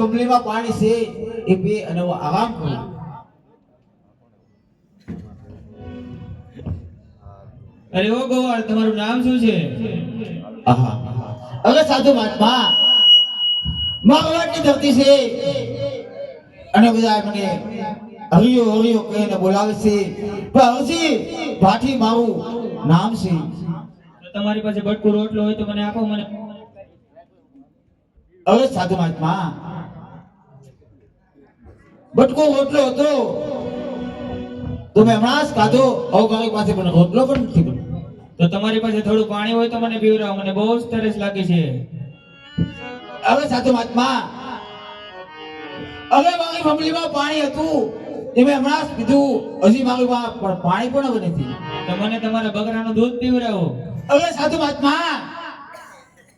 બબલીમાં પાણી છે એ પી અને હું આરામ કરું. અરે ઓ ગોવાળ, તમારું નામ શું છે? આહા. હવે સાધુ મહાત્મા મારવાડની ધરતી છે અને બધા મને હરિયો હરિયો કહીને બોલાવે છે, પણ હજી ભાઠી મારું નામ છે. તો તમારી પાસે બટકું રોટલો હોય તો મને આપો. મને હવે સાધુ મહાત્મા બટકો રોટલો હતો તો મેં હમણાં જ ખાધો. હવે મારી પાસે પણ રોટલો પણ નથી બન્યો. તો તમારી પાસે થોડું પાણી હોય તો મને પીવડાવો, મને બહુ જ તરસ લાગી છે. હવે સાધુ મહાત્મા હવે મારી ફમલીમાં પાણી હતું એ મેં હમણાં જ પીધું. હજી મારી પાસે પણ પાણી પણ હવે નથી. તો મને તમારા બકરાનું દૂધ પીવડાવો. હવે સાધુ મહાત્મા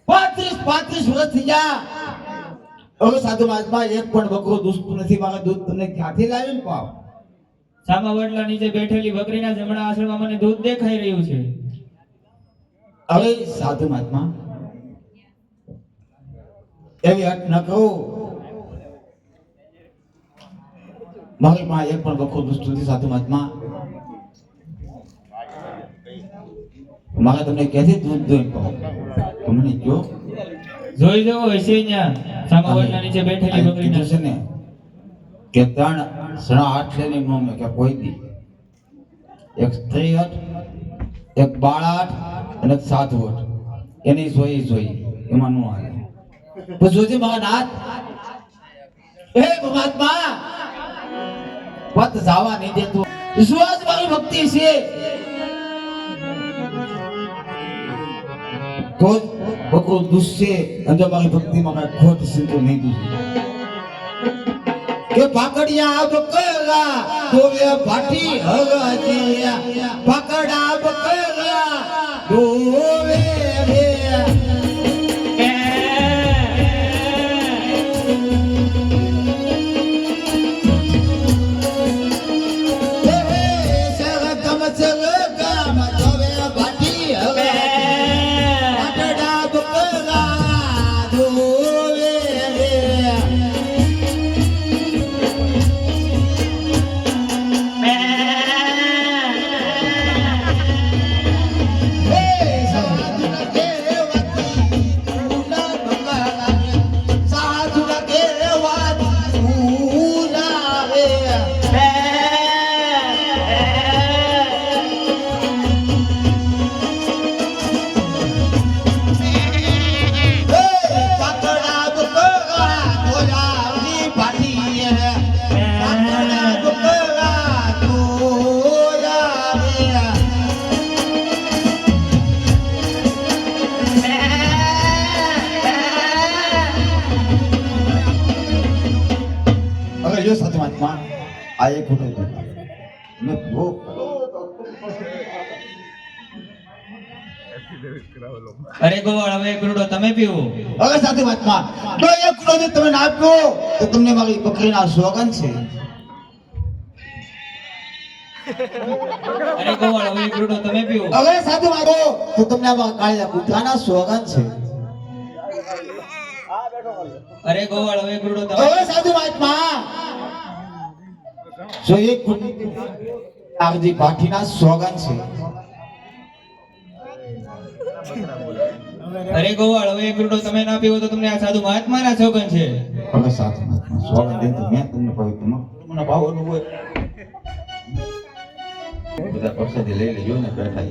35 વર્ષ થઈ ગયા. હવે સાધુ મહાત્મા એક પણ બકરો દૂધતું નથી. મારે દૂધ તમને ક્યાંથી લાવીને પાવ? સામા વડલા નીચે બેઠેલી બકરીના જમણા આસળમાં મને દૂધ દેખાઈ રહ્યું છે. હવે સાધુ મહાત્મા એવી હટ ન કરો. મારી પાસે એક પણ બકરો દૂધતું નથી. સાધુ મહાત્મા મારે તમને ક્યાંથી દૂધ દોઈને પાવ? તમને કયો જોઈ જવો હશે ત્યાં સામા વડલા નીચે બેઠેલી બકરીના. છે ને કે 3 સણા હાથ લઈને નો મેં કે કોઈ દી એક સ્ત્રી હટ, એક બાળ હટ અને એક સાધુ હટ એની જોઈ એમાં નો આવે. તો જોજે મારા નાથ હે પરમાત્મા પત જાવા નહીં દેતો. વિશ્વાસ મારી ભક્તિ છે તો બકરો દુષ્ય અને મારી ભક્તિમાં કઈ ખોટ સિંધુ નહીં દુષ્ય કે પાકડિયા બકરા દોવે ભાઠી હરજીયા પાકડા બકરા દોવે રે આ એક ફોટો છે મેં બહુ અરે ગોવાળ, હવે એક રૂડો તમે પીવો. હવે સાચી વાતમાં તો એક ફોટો તમે ના આપો તો તમને મારી બકરીના સોગન છે. અરે ગોવાળ, હવે એક રૂડો તમે પીવો. હવે સાચી વાતો તો તમને મારા કાળિયા કૂતરાના સોગન છે. અરે ગોવાળ, હવે એક રૂડો તમે. હવે સાચી વાતમાં જો એક આગજી ભાઠીના સોગન છે. અરે ગોવાળ, હવે એક રૂડો તમે ના પીવો તો તમને આ સાધુ મહાત્માના સોગન છે. હવે સાચી વાતમાં સોગન દે તો મેં તમને કહ્યું મને ભાવવાનું હોય બધા પરસાદી લઈ લેજો ને બેઠા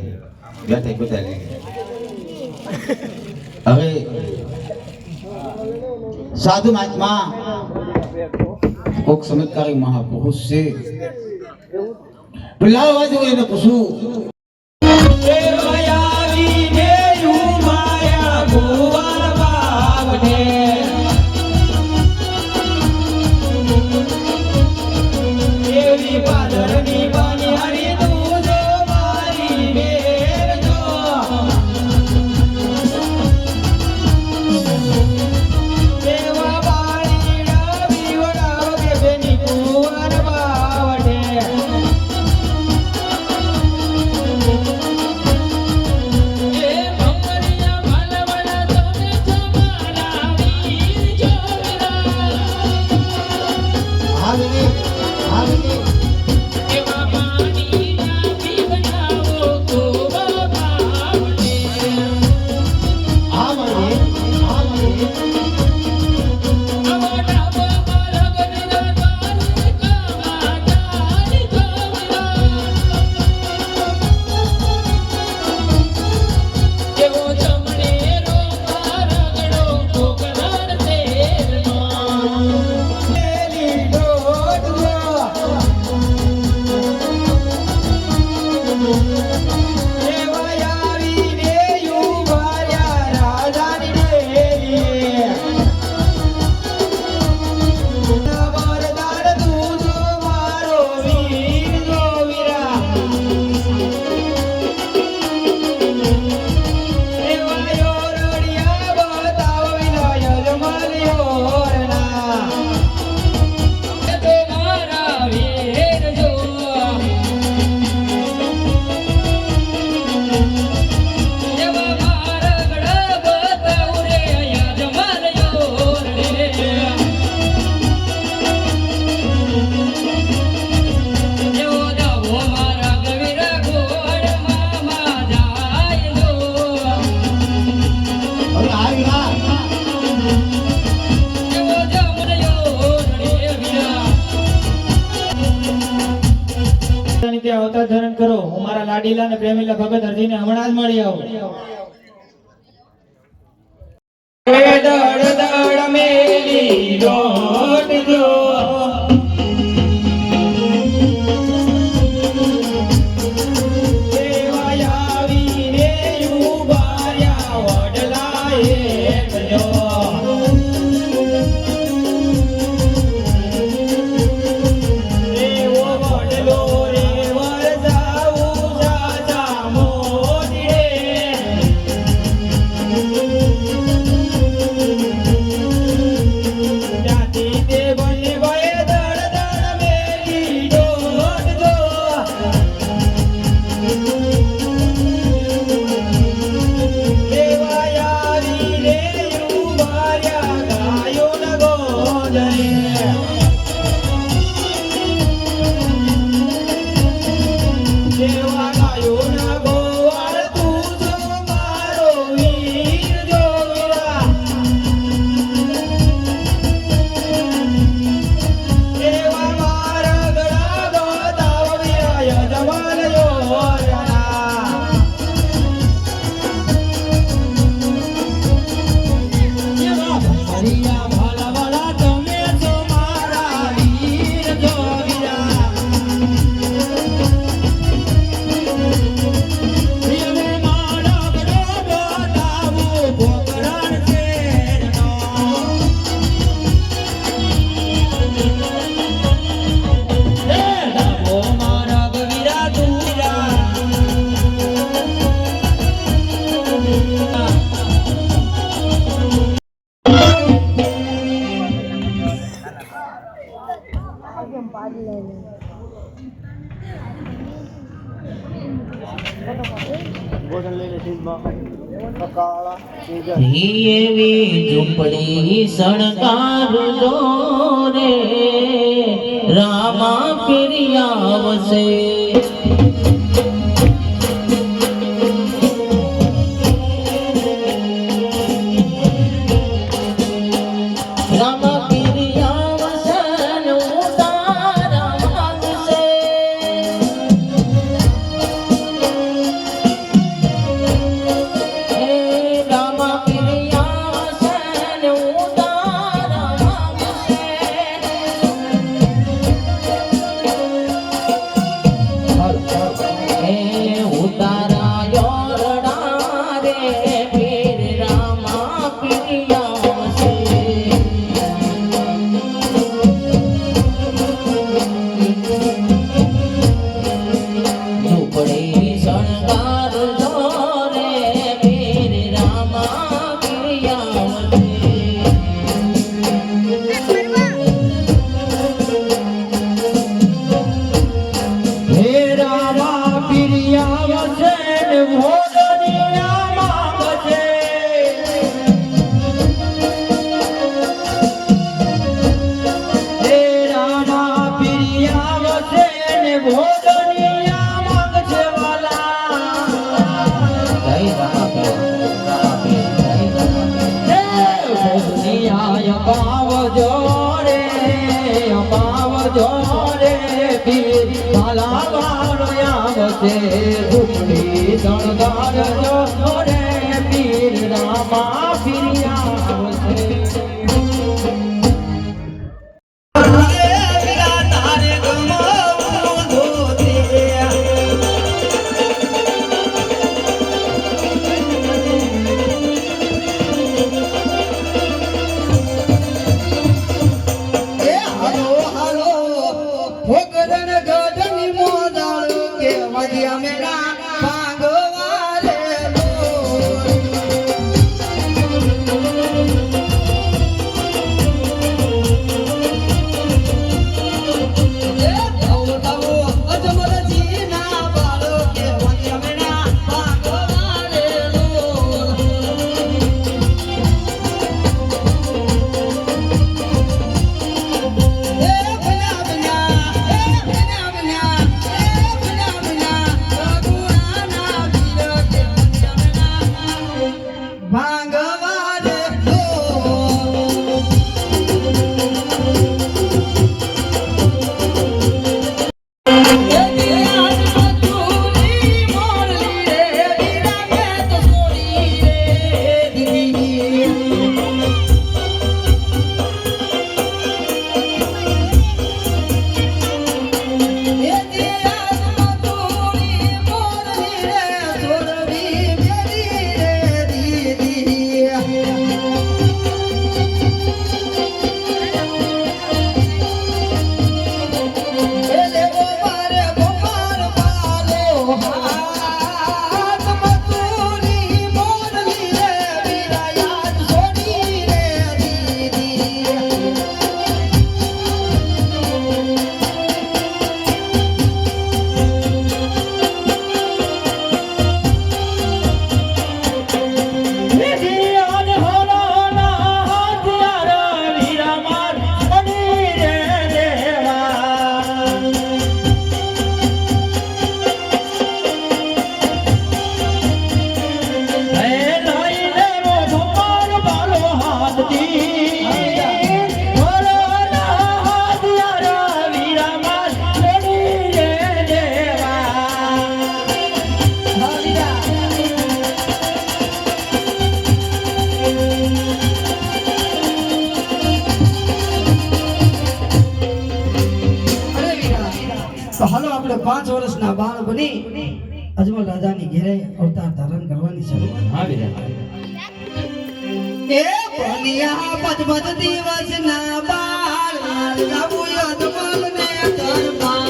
બધા લઈ હવે સાધુ મહાત્મા કોક ચમત્કારી મહાપુરુષ છે. પેલા અવાજ હોય એને પૂછું ની ત્યાં અવતાર ધારણ કરો. હું મારા લાડીલા અને પ્રેમીલા ભગત હરજીને હમણાં જ મળી આવું. દળ દળ મેલી દોડજો. એવી ઝૂંપડી શણગારજો રે રામા ફેરિયા આવશે. રામા ફેરિયા આવશે ને ઉતારા માંગશે. ઝૂંપડી શણગારજો રે પીર રામા ફેરિયા આવશે. વર્ષના બાળ બની અજમલ રાજાની ઘેરે અવતાર ધારણ કરવાની શરૂઆત. હા વીરા એ બન્યા પદ્મત દિવસના બાળ રઘુ અજમલ ને દરબાર.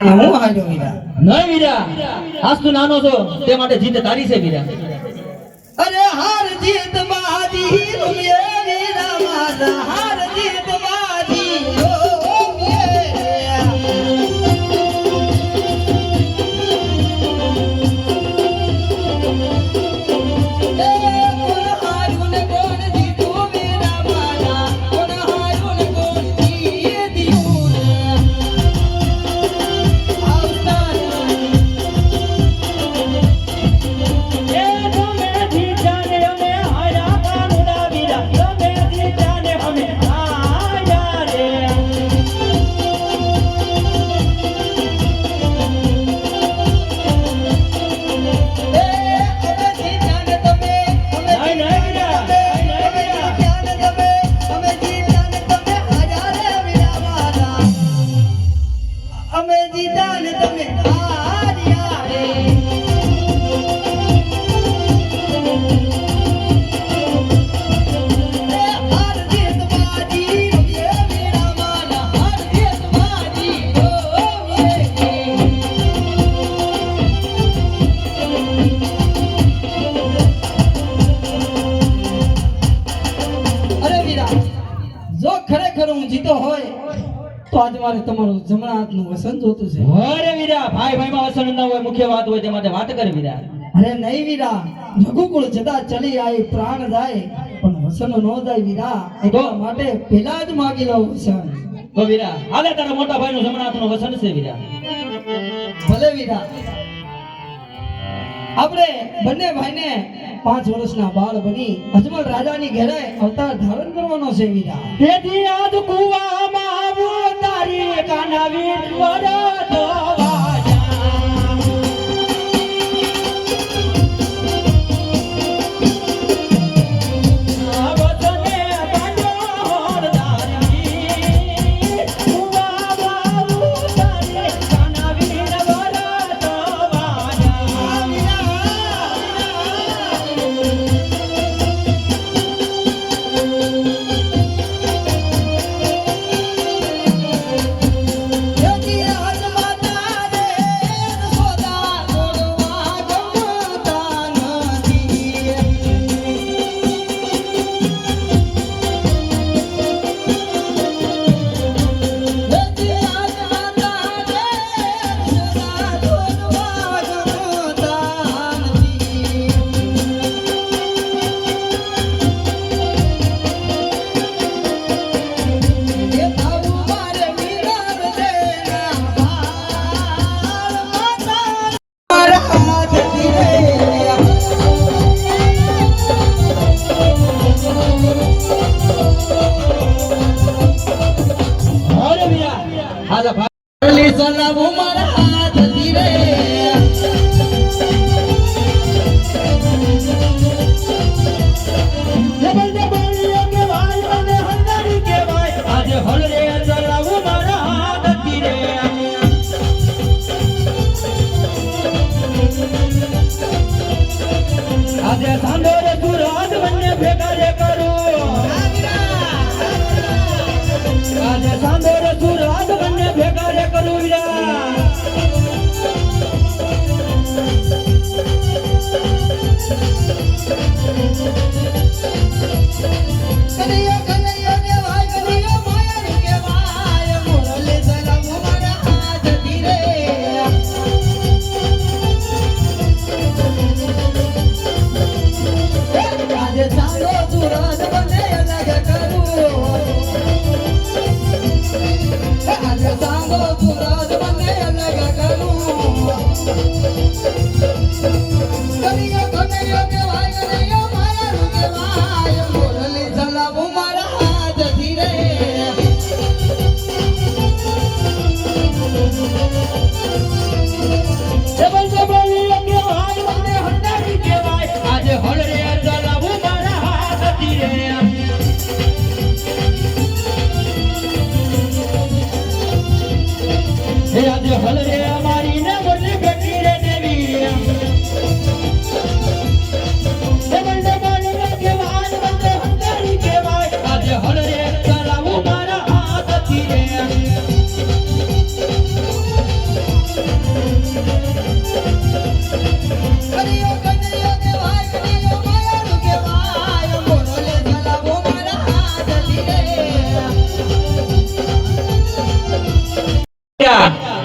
હું હાલ્યો વીરા. નહીં વીરા, આજ તું નાનો છો તે માટે જીત તારી છે વીરા. અરે હાર જીત બાજી રૂમિયે વીરા મારા હાર જીત બાજી હમે જીતા ને તમે હાર્યા રે જો ખરેખર હું જીતો હોય તો આજ મારે તમારું જમણા હાથનું વસન જોતું છે અરે વીરા ભાઈ ભાઈમાં વસન ન હોય મુખ્ય વાત હોય તે માટે વાત કર વીરા અરે નહીં વીરા રઘુકુળ જતા ચલી આઈ પ્રાણ જાય પણ વસન નો જાય વીરા એટલા માટે પેલા જ માગી લઉં વસન તો વીરા હાલે તારા મોટા ભાઈનું જમણા હાથનું વસન છે વીરા ભલે વીરા આપણે બંને ભાઈને 5 વર્ષના બાળ બની અજમલ રાજાની ઘેરે અવતાર ધારણ કરવાનો છે વીરા તેથી આજ કુવામાં આવો તારી કાનાવી વરતો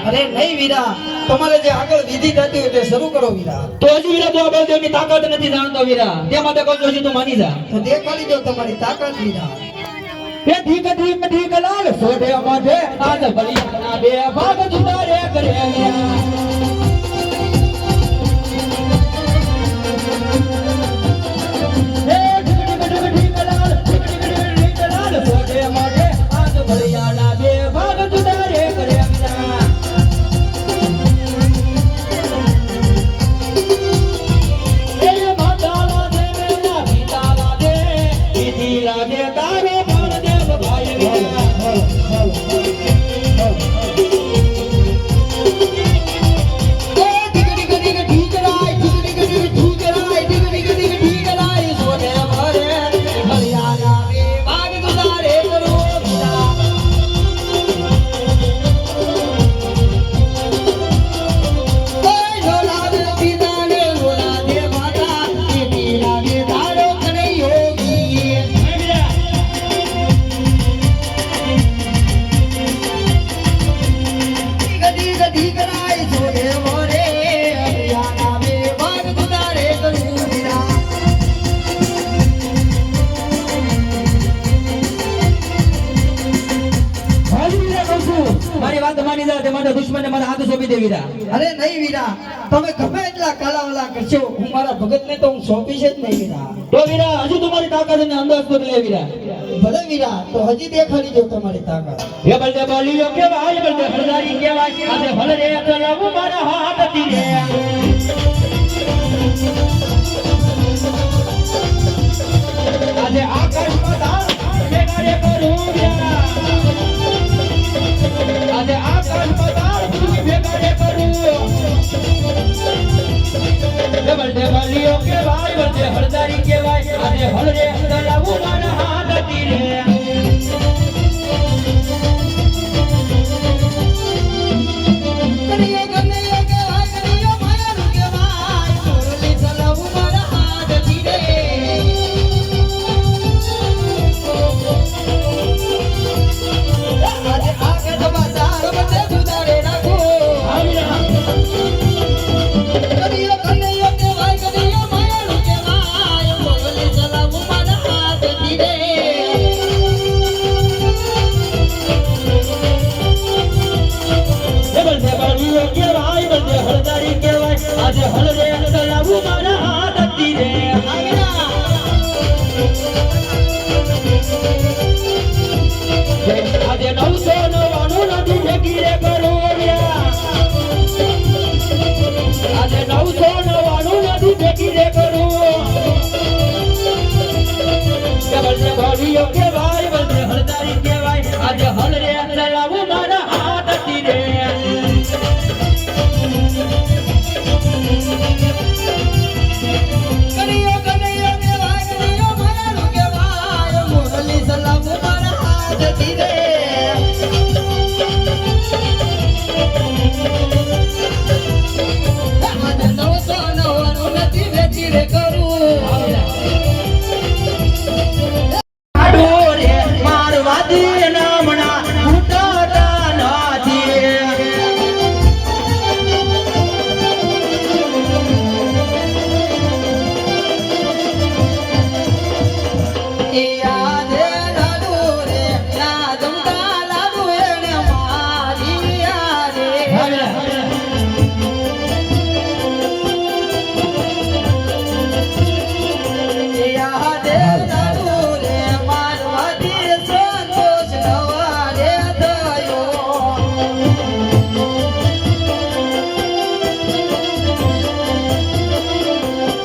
અરે નહીં વીરા તમારે જે આગળ વિધિ થતી હોય તે શરૂ કરો વીરા તો હજી વીરા તું આ બળદેવની તાકાત નથી જાણતો વીરા તે માટે કહું છું હજી તું માની જા તો દેખાડી દો તમારી તાકાત વીરા એ ઠીક ઠીક ઠીક લાલ સોઢે માથે આજ બલિયાના બે ભાગ જુદા રે કરે ઢીક ઢીક રાય જોડે મોરે હરિયાણા બે ભાગ જુદા રે કરું વીરા હાજી વીરા કહું છું મારી વાત માની જા તે મારા દુશ્મનને મારા હાથ સોંપી દે વીરા અરે નહીં વીરા તમે ગમે એટલા કાલાવલા કરશો હું મારા ભગતને તો હું સોંપીશ જ નહીં વીરા તો વીરા હજુ તમારી તાકાત અને અંદાજ પર લે વીરા ભલે વીરા તો હજી દેખાડી દો તમારી તાકાત એ બળદે બોલીઓ કેવાય બળદે હળદારી કેવાય આજે હળ રે ચલાવું મારા હાથ તીરે આજે આકાશમાં તાર ભેગા રે કરું વીરા આજે આકાશમાં તાર ભેગા રે કરું એ બળદે બોલીઓ કેવાય બળદે હળદારી કેવાય આજે હળ રે ચલાવું મારા હાથ તીરે કનૈયો કનૈયો કહેવાય કનૈયો માયાનું કહેવાય મોરલી ચલાવું મારા હાથથી રે આજે આકાશમાં તાર બધે જુદા રે રાખો કનૈયો કનૈયો કહેવાય કનૈયો માયાનું કહેવાય મોરલી ચલાવું મારા હાથથી રે બળદે બોલીઓ કેવાય બળદે હળદારી કેવાય આજે હળ રે ચલાવું મારા હાથ તીરે આજે 999 નથી ભેગી રે કરું આજે 999 નથી ભેગી રે કરું બળદે બોલીઓ કેવાય બળદે હળદારી કેવાય આજે હળ રે ચલાવું મારા હાથ તીરે કનૈયો કનૈયો કહેવાય કનૈયો માયાનું કહેવાય મોરલી ચલાવું મારા હાથથી રે આજે 999 નથી વેચી રે કરું રે મારવાદી નામના ઉતારા નથી યાદે લાડુ રે ના જમતા લાડુ એને મારી યારે યાદે લાડુ રે મારવાદી સંતોષ નવા રે થયો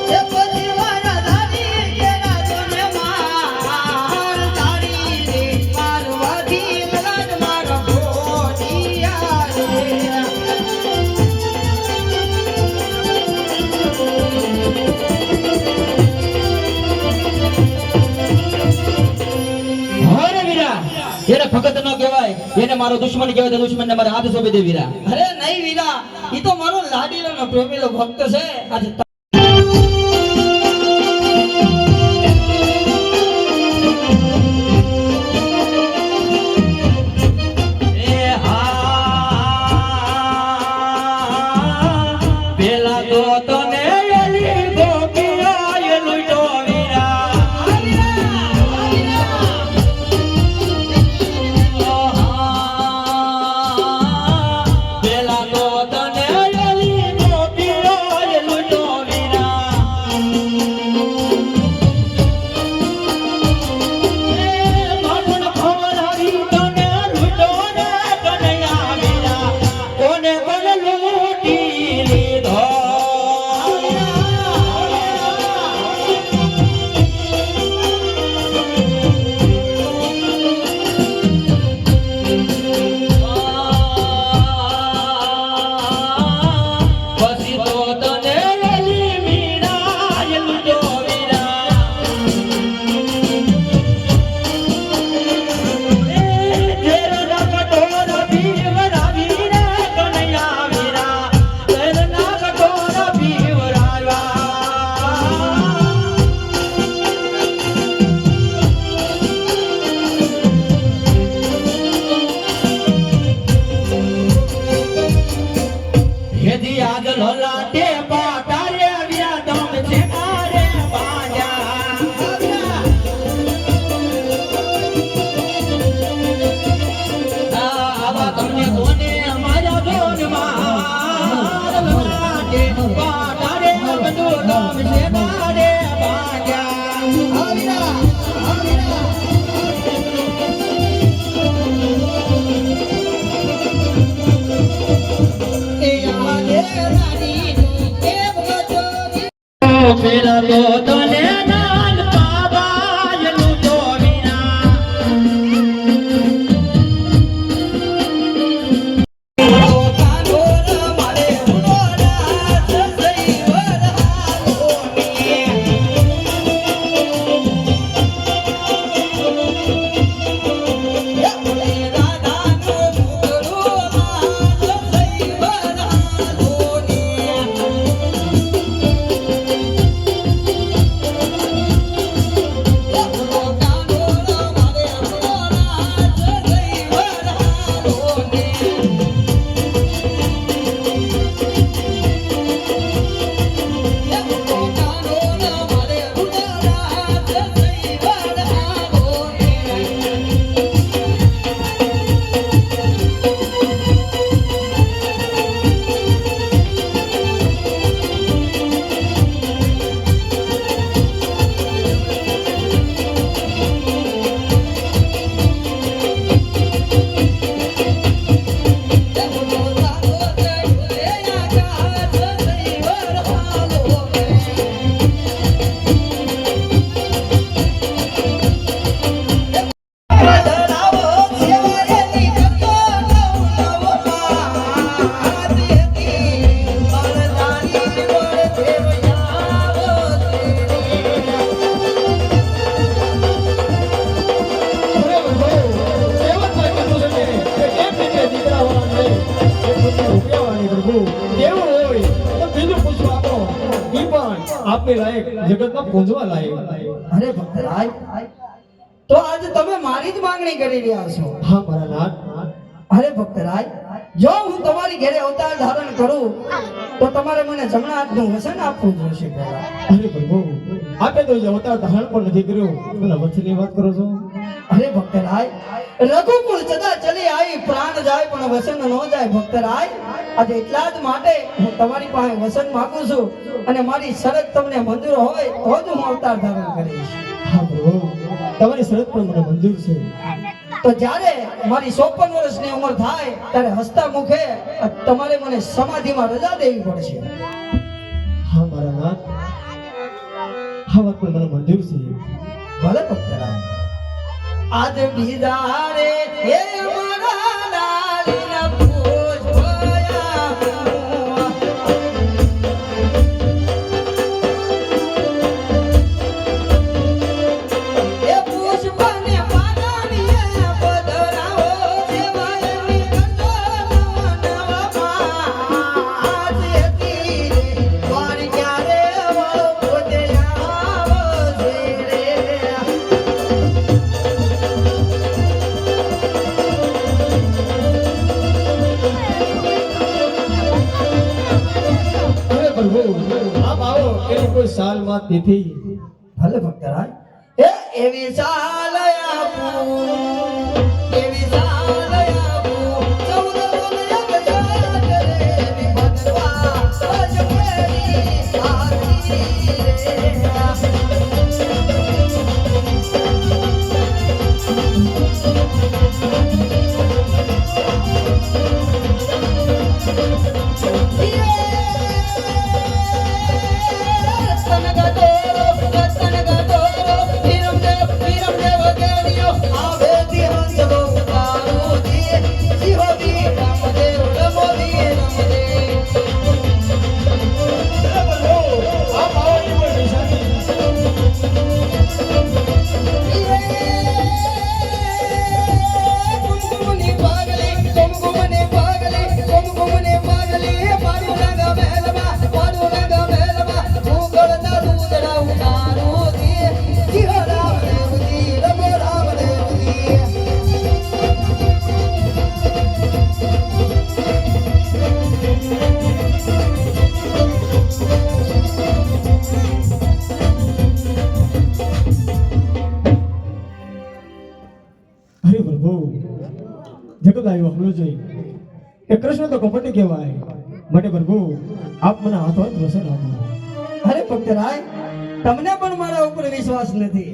એ પછી મારા ધારી કેરા જોને માર ધારી રે મારવાદી લગન મારા ભોટિયા રે હરે વીરા એને ભગત ન કહેવાય એને મારો દુશ્મન કહેવાય તો દુશ્મનને મારા હાથ સોંપી દે વીરા અરે નહીં વીરા ઈ તો મારો લાડીલો પ્રેમીલો ભક્ત છે આજે એ હા પેલા તો તને એલી ગોપિયા લૂટો વીરા પેલા તો તને એલી ગોપિયા લૂટો આજ લલાટે પાટા રે આવ્યા તમ છે મારે બાજા આવા તમને કોને અમારા જોનમાં લલાટે પાટા રે બધો તમ છે મારે બાજા મેરા તો તને નાન પાવાયલું તો વિના આપને લાયક જગતમાં પૂજવા લાયક અરે ભક્તરાય તો આજ તમે મારી જ માંગણી કરી રહ્યા છો હા મારા નાથ અરે ભક્તરાય જો હું તમારી ઘરે અવતાર ધારણ કરું તો તમારે મને જમણા હાથનું વસન આપવું જોઈશે પહેલા. અરે પ્રભુ આપે તો અવતાર ધારણ પણ નથી કર્યો મને વચનની વાત કરો છો અરે ભક્તરાય રઘુકુળ સદા ચલી આવી પ્રાણ જાય પણ વસન ન જાય ભક્તરાય આજે એટલા જ માટે હું તમારી પાસે વસન માંગુ છું અને મારી શરત તમને મંજૂર હોય તો જ હું અવતાર ધારણ કરીશ. હા પ્રભુ તમારી શરત પણ મને મંજૂર છે તો જ્યારે મારી 54 વર્ષની ઉંમર થાય ત્યારે હસતા મુખે તમારે મને સમાધિમાં રજા દેવી પડશે. હા મારા નાથ હા વાત પણ મને મંજૂર છે ભલે ભક્તરાય આજ બીજારે હે અમારા લાલીના પુષ્પયા એ પુષ્પને પાણીએ પધરાવો સેવાયની કરતો નવા આજ હતી વાર ક્યારે પોતે આવશે રે. અરે પ્રભુ આપ આવો એની કોઈ સાલમાં તિથિ ભલે ભક્તરાય એ એવી ચાલ આપું એવી ચાલ આપું ચૌદ વનયક ચાલ રે વિભતવા અજમેરી આરતી રે. વિરમ દેવ ગેડીઓ આવે ધ્યાન જગો ઉતારો જી આવ્યો હમલું જોઈ એ કૃષ્ણ તો કપટી કહેવાય માટે પ્રભુ આપ મને હાથો હાથ વસન આપો. અરે ભક્તરાય તમને પણ મારા ઉપર વિશ્વાસ નથી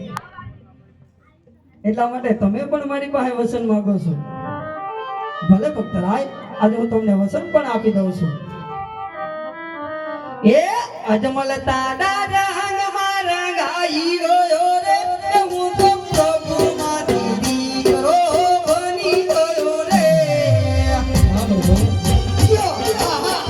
એટલા માટે તમે પણ મારી પાસે વસન માંગો છો. ભલે ભક્તરાય આજે હું તમને વસન પણ આપી દઉં છું. એ અજમલતા રંગમાં રંગાઈ ગયો રે હું તો પ્રભુમાંથી દીકરો બની ગયો રે. હા પ્રભુ યો, આહા.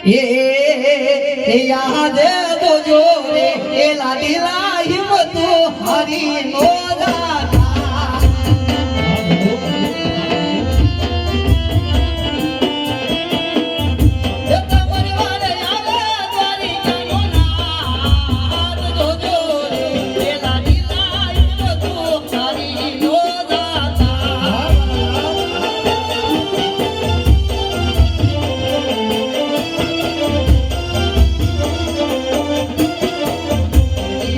ये याद तो जो रे ए लाडीला हिम्मत हरी नो दाता ये तमरी वाले याद द्वारी जानो ना तो जो रे ए लाडीला हिम्मत हरी नो दाता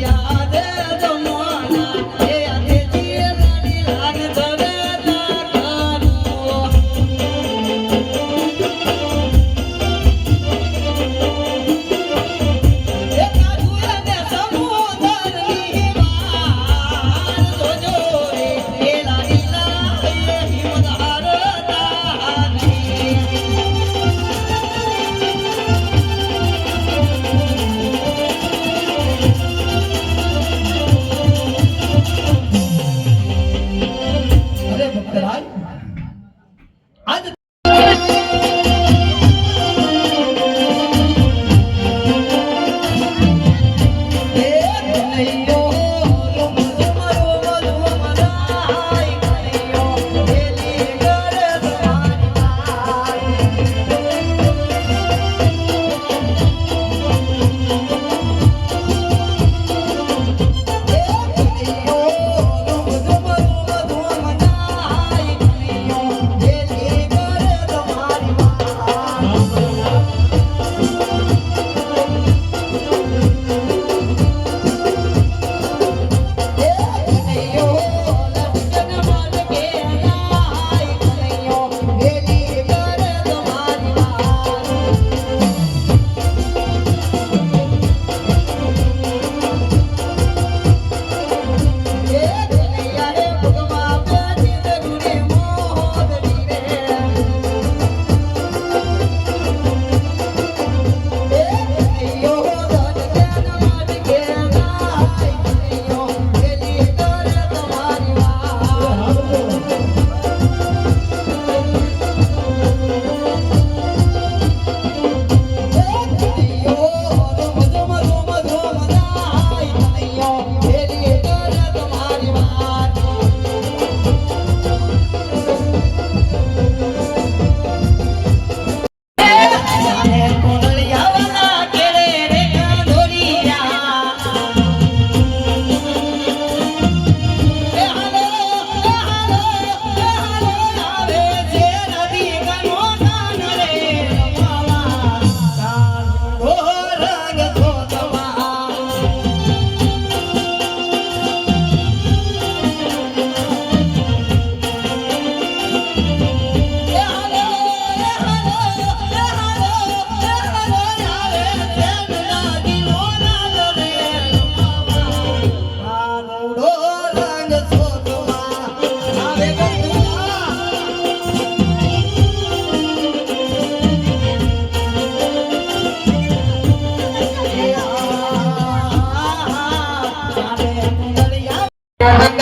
याद तो मोना ए आते जी रानी लाग दवे तारू ए काजुया ने समुद्र नी मार तो जो रे ए लाडीला ए हिम्मत हारता नहीं અરે ભક્તરાજ આજ એ કનૈયો રૂમ મારો મધુ મનાઈ કનૈયો એલી કરે તમારી ચાંદે મુંદરિયા